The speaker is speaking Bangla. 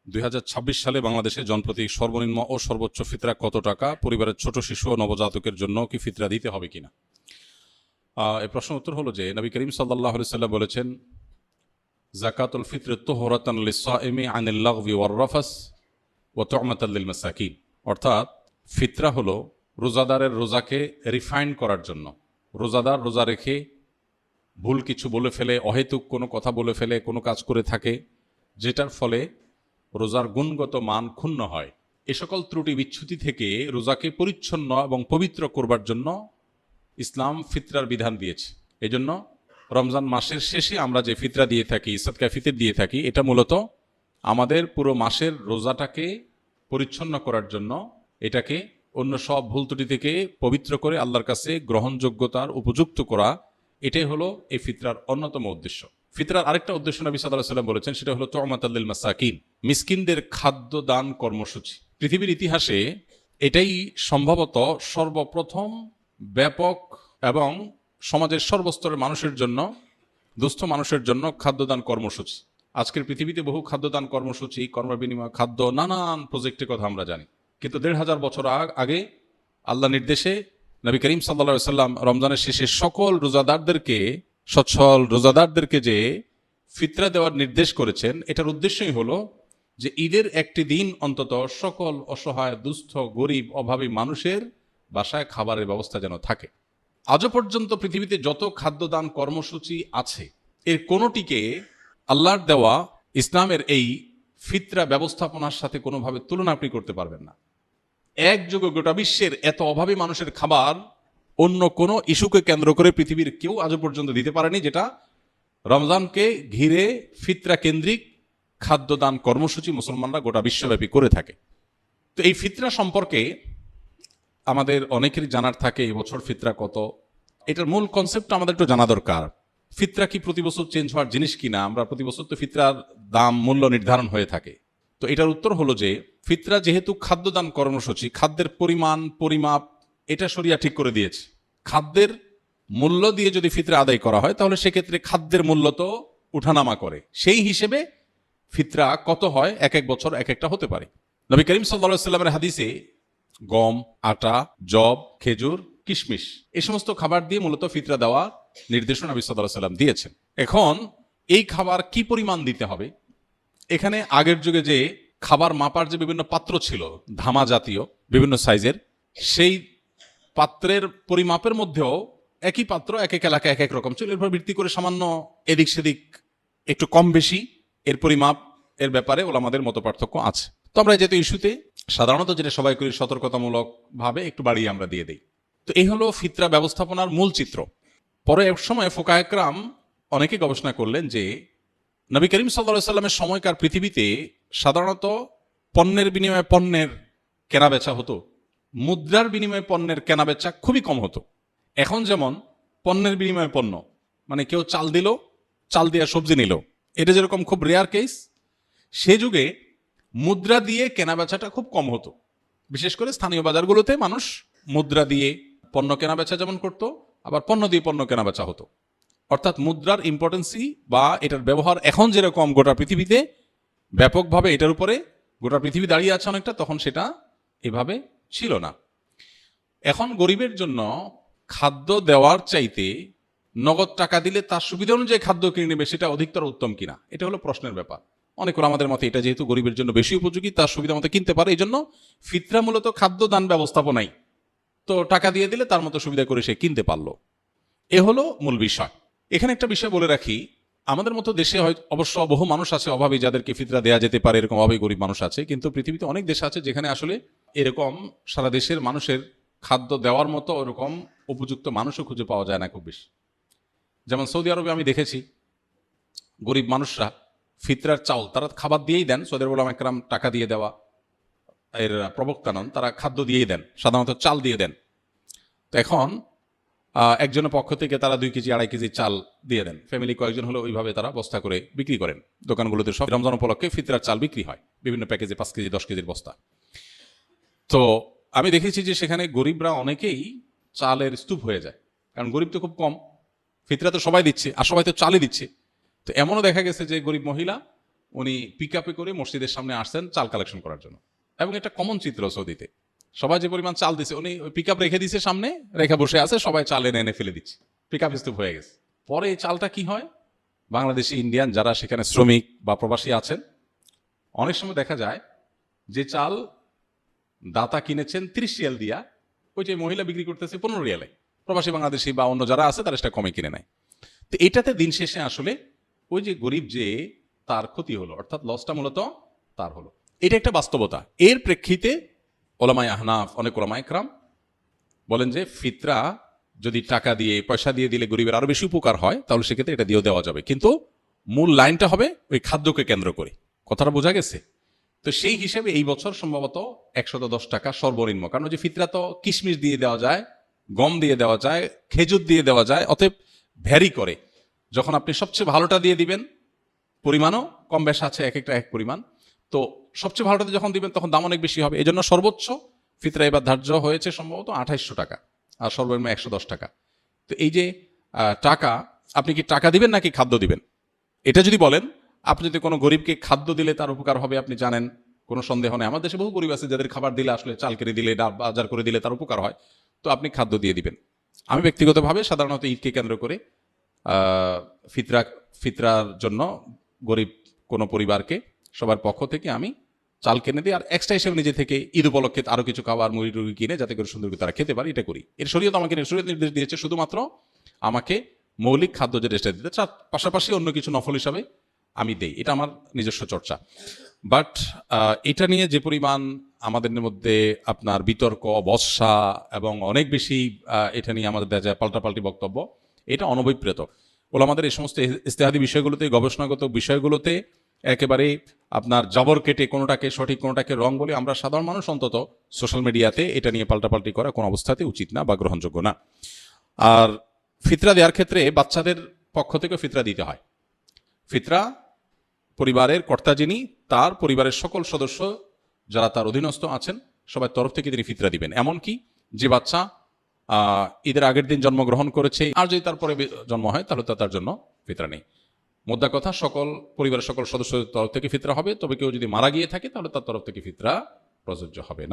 2026 সালে বাংলাদেশে জনপ্রতি সর্বনিম্ন ও সর্বোচ্চ ফিতরা কত টাকা? পরিবারের ছোট শিশু ও নবজাতকের জন্য কি ফিতরা দিতে হবে কিনা? এই প্রশ্ন উত্তর হলো যে নবী করিম সাল্লাল্লাহু আলাইহি সাল্লাম বলেছেন, যাকাতুল ফিতর তুহরাতান লিস-সাইমি আনিল লাগবি ওয়ার রাফাস ওয়া তু'মাতাল লিল মাসাকিন। অর্থাৎ ফিতরা হলো রোজাদারের রোজাকে রিফাইন করার জন্য। রোজাদার রোজা রেখে ভুল কিছু বলে ফেলে, অহেতুক কোনো কথা বলে ফেলে, কোনো কাজ করে থাকে যেটার ফলে রোজার গুণগত মান ক্ষুণ্ণ হয়, এ সকল ত্রুটি বিচ্যুতি থেকে রোজাকে পরিচ্ছন্ন এবং পবিত্র করবার জন্য ইসলাম ফিতরার বিধান দিয়েছে। এজন্য রমজান মাসের শেষে আমরা যে ফিতরা দিয়ে থাকি, সাদকা ফিতর দিয়ে থাকি, এটা মূলত আমাদের পুরো মাসের রোজাটাকে পরিচ্ছন্ন করার জন্য, এটাকে অন্য সব ভুল ত্রুটি থেকে পবিত্র করে আল্লাহর কাছে গ্রহণযোগ্যতার উপযুক্ত করা, এটাই হলো এই ফিতরার অন্যতম উদ্দেশ্য। ফিতরার আরেকটা উদ্দেশ্য নবী সাল্লাল্লাহু আলাইহি ওয়াসাল্লাম বলেছেন, সেটা হলো তু'মাতাল লিল মাসাকিন, মিসকিনদের খাদ্য দান কর্মসূচি। পৃথিবীর ইতিহাসে এটাই সম্ভবত সর্বপ্রথম ব্যাপক এবং সমাজের সর্বস্তরের মানুষের জন্য, দুস্থ মানুষের জন্য খাদ্যদান কর্মসূচি। আজকের পৃথিবীতে বহু খাদ্যদান কর্মসূচি, কর্মবিনিময় খাদ্য, নানান প্রজেক্টের কথা আমরা জানি, কিন্তু 1500 বছর আগে আল্লাহ নির্দেশে নবী করিম সাল্লাল্লাহু আলাইহি ওয়াসাল্লাম রমজানের শেষে সকল রোজাদারদেরকে, সচ্ছল রোজাদারদেরকে যে ফিতরা দেওয়ার নির্দেশ করেছেন, এটার উদ্দেশ্যই হলো যে ঈদের একটি দিন অন্তত সকল অসহায়, দুস্থ, গরিব, অভাবী মানুষের বাসায় খাবারের ব্যবস্থা যেন থাকে। আজও পর্যন্ত পৃথিবীতে যত খাদ্যদান কর্মসূচি আছে, এর কোনোটিকে আল্লাহর দেওয়া ইসলামের এই ফিতরা ব্যবস্থাপনার সাথে কোনোভাবে তুলনা আপনি করতে পারবেন না। একযোগে গোটা বিশ্বের এত অভাবী মানুষের খাবার অন্য কোনো ইস্যুকে কেন্দ্র করে পৃথিবীর কেউ আজও পর্যন্ত দিতে পারেনি, যেটা রমজানকে ঘিরে ফিতরা কেন্দ্রিক খাদ্যদান কর্মসূচি মুসলমানরা গোটা বিশ্বব্যাপী করে থাকে। তো এই ফিতরা সম্পর্কে আমাদের অনেকেরই জানার থাকে, এবছর ফিতরা কত, এটার মূল কনসেপ্টটা আমাদের একটু জানা দরকার। ফিতরা কি প্রতি বছর চেঞ্জ হওয়ার জিনিস কিনা? আমরা প্রতি বছর তো ফিতরার দাম, মূল্য নির্ধারণ হয়ে থাকে। তো এটার উত্তর হলো যে ফিতরা যেহেতু খাদ্যদান কর্মসূচি, খাদ্যের পরিমাণ, পরিমাপ এটা শরিয়া ঠিক করে দিয়েছে। খাদ্যের মূল্য দিয়ে যদি ফিতরা আদায় করা হয়, তাহলে সেক্ষেত্রে খাদ্যের মূল্য তো উঠানামা করে, সেই হিসেবে ফিতরা কত হয় এক এক বছর এক একটা হতে পারে। নবী করিম সাল্লাল্লাহু আলাইহি ওয়াসাল্লামের হাদিসে গম, আটা, জব, খেজুর, কিশমিশ এই সমস্ত খাবার দিয়ে মূলত ফিতরা দেওয়া নির্দেশনা নবী সাল্লাল্লাহু আলাইহি ওয়াসাল্লাম দিয়েছেন। এখন এই খাবার কি পরিমাণ দিতে হবে, এখানে আগের যুগে যে খাবার মাপার যে বিভিন্ন পাত্র ছিল, ধামা জাতীয় বিভিন্ন সাইজের, সেই পাত্রের পরিমাপের মধ্যেও একই পাত্র এক এক এলাকায় এক এক রকম ছিল। এর উপর ভিত্তি করে সামান্য এদিক সেদিক একটু কম বেশি এর পরিমাপ এর ব্যাপারে ওলামাদের মত পার্থক্য আছে। তো আমরা যেহেতু ইস্যুতে সাধারণত যেটা সবাই করি, সতর্কতামূলক ভাবে একটু বাড়িয়ে আমরা দিয়ে দিই। তো এই হলো ফিতরা ব্যবস্থাপনার মূল চিত্র। পরে এক সময় ফুকায়ে কেরাম অনেকে গবেষণা করলেন যে নবী করিম সাল্লাল্লাহু আলাইহি ওয়াসাল্লামের সময়কার পৃথিবীতে সাধারণত পণ্যের বিনিময়ে পণ্যের কেনাবেচা হতো, মুদ্রার বিনিময়ে পণ্যের কেনাবেচা খুবই কম হতো। এখন যেমন পণ্যের বিনিময়ে পণ্য, মানে কেউ চাল দিল, চাল দিয়ে সবজি নিল, এটা যেরকম খুব রেয়ার কেস, সে যুগে মুদ্রা দিয়ে কেনাবেচাটা খুব কম হতো। বিশেষ করে স্থানীয় বাজারগুলোতে মানুষ মুদ্রা দিয়ে পণ্য কেনাবেচা যেমন করতো, আবার পণ্য দিয়ে পণ্য কেনাবেচা হতো। অর্থাৎ মুদ্রার ইম্পর্টেন্সি বা এটার ব্যবহার এখন যেরকম গোটা পৃথিবীতে ব্যাপকভাবে এটার উপরে গোটা পৃথিবী দাঁড়িয়ে আছে অনেকটা, তখন সেটা এভাবে ছিল না। এখন গরিবের জন্য খাদ্য দেওয়ার চাইতে নগদ টাকা দিলে তার সুবিধা অনুযায়ী খাদ্য কিনে নেবে, সেটা অধিকতর উত্তম কিনা, এটা হলো প্রশ্নের ব্যাপার। অনেক আমাদের মতে এটা যেহেতু গরিবের জন্য বেশি উপযোগী, তার সুবিধা মতো কিনতে পারে, এই জন্য ফিতরা মূলত খাদ্য দান ব্যবস্থাপনাই। তো টাকা দিয়ে দিলে তার মতো সুবিধা করে সে কিনতে পারলো, এ হলো মূল বিষয়। এখানে একটা বিষয় বলে রাখি, আমাদের মতো দেশে হয় অবশ্য বহু মানুষ আছে অভাবী, যাদেরকে ফিতরা দেওয়া যেতে পারে, এরকম অভাবী গরিব মানুষ আছে, কিন্তু পৃথিবীতে অনেক দেশ আছে যেখানে আসলে এরকম সারা দেশের মানুষের খাদ্য দেওয়ার মতো ওরকম উপযুক্ত মানুষও খুঁজে পাওয়া যায় না খুব বেশি। যেমন সৌদি আরবে আমি দেখেছি গরিব মানুষরা ফিতরার চাউল তারা খাবার দিয়েই দেন। সৌদি আরব উলামা কেরাম টাকা দিয়ে দেওয়া এর প্রবক্তা নন, তারা খাদ্য দিয়েই দেন, সাধারণত চাল দিয়ে দেন। তো এখন একজনের পক্ষ থেকে তারা 2 কেজি 2.5 কেজি চাল দিয়ে দেন, ফ্যামিলি কয়েকজন হলে ওইভাবে তারা বস্তা করে বিক্রি করেন। দোকানগুলোতে সব রমজান উপলক্ষে ফিতরার চাল বিক্রি হয়, বিভিন্ন প্যাকেজে 5 কেজি 10 কেজির বস্তা। তো আমি দেখেছি যে সেখানে গরিবরা অনেকেই চালের স্তূপ হয়ে যায়, কারণ গরিব তো খুব কম, ফিতরা তো সবাই দিচ্ছে আর সবাই তো চালই দিচ্ছে। তো এমনও দেখা গেছে যে গরিব মহিলা উনি পিক আপে করে মসজিদের সামনে আসছেন চাল কালেকশন করার জন্য, এবং এটা কমন চিত্র সৌদিতে। সবাই যে পরিমাণ চাল দিছে, উনি পিক আপ রেখে দিছে সামনে, রেখে বসে আছে, সবাই চাল এনে এনে ফেলে দিচ্ছে, পিক আপ স্তূপ হয়ে গেছে। পরে এই চালটা কি হয়, বাংলাদেশি ইন্ডিয়ান যারা সেখানে শ্রমিক বা প্রবাসী আছেন, অনেক সময় দেখা যায় যে চাল দাতা কিনেছেন 30 রিয়াল দিয়া, ওই যে মহিলা বিক্রি করতেছে 15 রিয়ালে, প্রবাসী বাংলাদেশি বা অন্য যারা আছে তারা সেটা কমে কিনে নেয়। তো এটাতে দিন শেষে আসলে ওই যে গরিব যে তার ক্ষতি হলো, অর্থাৎ লসটা মূলত তার হলো। এটা একটা বাস্তবতা। এর প্রেক্ষিতে ওলামায়ে আহনাফ, অনেক ওলামায়ে ইকরাম বলেন যে ফিতরা যদি টাকা দিয়ে পয়সা দিয়ে দিলে গরিবের আরো বেশি উপকার হয়, তাহলে সেক্ষেত্রে এটা দিয়েও দেওয়া যাবে, কিন্তু মূল লাইনটা হবে ওই খাদ্যকে কেন্দ্র করে। কথাটা বোঝা গেছে? তো সেই হিসেবে এই বছর সম্ভবত 110 টাকা সর্বনিম্ন, কারণ ওই যে ফিতরা তো কিশমিশ দিয়ে দেওয়া যায়, গম দিয়ে দেওয়া যায়, খেজুর দিয়ে দেওয়া যায়, অতএব ভ্যারি করে। যখন আপনি সবচেয়ে ভালোটা দিয়ে দিবেন, পরিমাণও কম বেশ আছে, এক একটা এক পরিমাণ, তো সবচেয়ে ভালোটাতে যখন দিবেন তখন দাম অনেক বেশি হবে। এই জন্য সর্বোচ্চ ফিতরা এবার ধার্য হয়েছে সম্ভবত 2800 টাকা, আর সর্বনিম্ন 110 টাকা। তো এই যে টাকা, আপনি কি টাকা দিবেন নাকি খাদ্য দিবেন? এটা যদি বলেন, আপনি যদি কোনো গরিবকে খাদ্য দিলে তার উপকার হবে, আপনি জানেন, কোনো সন্দেহ নেই। আমাদের দেশে বহু গরিব আছে যাদের খাবার দিলে আসলে চাল কেটে দিলে, ডাল বাজার করে দিলে তার উপকার হয়, তো আপনি খাদ্য দিয়ে দিবেন। আমি ব্যক্তিগতভাবে সাধারণত ঈদকে কেন্দ্র করে ফিতরার জন্য গরিব কোনো পরিবারকে সবার পক্ষ থেকে আমি চাল কিনে দিই, আর এক্সট্রা হিসেবে নিজে থেকে ঈদ উপলক্ষে আরো কিছু খাবার মুড়ি টুড়ি কিনে যাতে করে সুন্দর করে তারা খেতে পারে, এটা করি। এর শরীয়ত আমাকে শরীয়ত নির্দেশ দিয়েছে শুধুমাত্র আমাকে মৌলিক খাদ্য যে রেস্টে দিতে, তার পাশাপাশি অন্য কিছু নফল হিসাবে আমি দেই, এটা আমার নিজস্ব চর্চা। বাট এটা নিয়ে যে পরিমাণ আমাদের মধ্যে আপনার বিতর্ক, বর্ষা এবং অনেক বেশি এটা নিয়ে আমাদের দেখা যায় পাল্টাপাল্টি বক্তব্য, এটা অনভিপ্রেত। ওলামাদের এই সমস্ত ইজতিহাদি বিষয়গুলোতে, গবেষণাগত বিষয়গুলোতে একেবারে আপনার জবর কেটে কোনোটাকে সঠিক কোনোটাকে রং বলে আমরা সাধারণ মানুষ অন্তত সোশ্যাল মিডিয়াতে এটা নিয়ে পাল্টাপাল্টি করা কোনো অবস্থাতে উচিত না বা গ্রহণযোগ্য না। আর ফিতরা দেওয়ার ক্ষেত্রে বাচ্চাদের পক্ষ থেকে ফিতরা দিতে হয়। ফিতরা পরিবারের কর্তা যিনি, তার পরিবারের সকল সদস্য যারা তার অধীনস্থ আছেন সবার তরফ থেকে তিনি ফিতরা দিবেন। এমনকি যে বাচ্চা ঈদের আগের দিন জন্মগ্রহণ করেছে, আর যদি তারপরে জন্ম হয় তাহলে তার জন্য ফিতরা নেই। মোদ্দা কথা, সকল পরিবারের সকল সদস্যদের তরফ থেকে ফিতরা হবে, তবে কেউ যদি মারা গিয়ে থাকে তাহলে তার তরফ থেকে ফিতরা প্রযোজ্য হবে না।